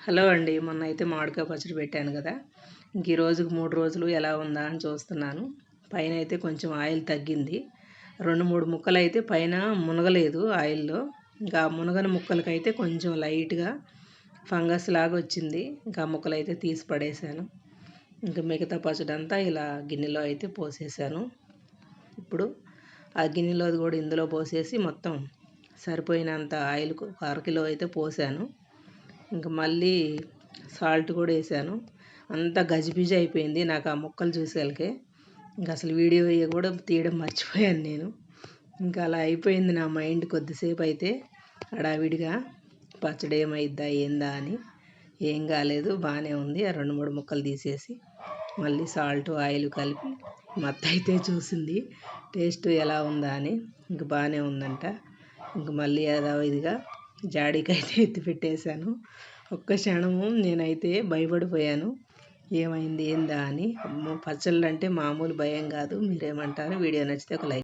Hello అండి. మొన్న అయితే మామిడికాయ పచ్చడి పెట్టాను కదా! ఇంక ఈ రోజుకి 3 రోజులు ఎలా ఉందా అని చూస్తున్నాను. పైన అయితే కొంచెం ఆయిల్ తగ్గింది. 2, 3 ముక్కలైతే పైన మునగలేదు ఆయిల్‌లో. ఇంకా మునగని ముక్కలకైతే కొంచెం లైట్‌గా ఫంగస్ లాగా వచ్చింది. ఇంకా ఆ ముక్కలైతే తీసి పడేశాను. ఇంకా మిగతా పచ్చడంతా ఇలా గిన్నెలో అయితే పోసేసాను. ఇప్పుడు ఆ గిన్నెలోది కూడా ఇందులో పోసేసి మొత్తం సరిపోయినంత ఆయిల్ ఒక అరకిలో అయితే పోసాను. ఇంక మళ్ళీ సాల్ట్ కూడా వేసాను. అంతా గజిబిజి అయిపోయింది నాకు ఆ ముక్కలు చూసేలకే. ఇంక అసలు వీడియో కూడా తీయడం మర్చిపోయాను నేను. ఇంకా అలా అయిపోయింది నా మైండ్ కొద్దిసేపు అయితే హడావిడిగా. పచ్చడి ఏమైద్దా ఏందా అని. ఏం కాలేదు, బాగానే ఉంది. ఆ 2, 3 ముక్కలు తీసేసి మళ్ళీ సాల్ట్ ఆయిల్ కలిపి మా అత్త అయితే చూసింది టేస్ట్ ఎలా ఉందా అని. ఇంక బాగానే ఉందంట. ఇంక మళ్ళీ యథావిధిగా జాడీకైతే ఎత్తి పెట్టేశాను. ఒక్క క్షణము నేనైతే భయపడిపోయాను. ఏమైంది ఏందా అని. అమ్మో! పచ్చళ్ళు అంటే మామూలు భయం కాదు. మీరేమంటారు? వీడియో నచ్చితే ఒక లైక్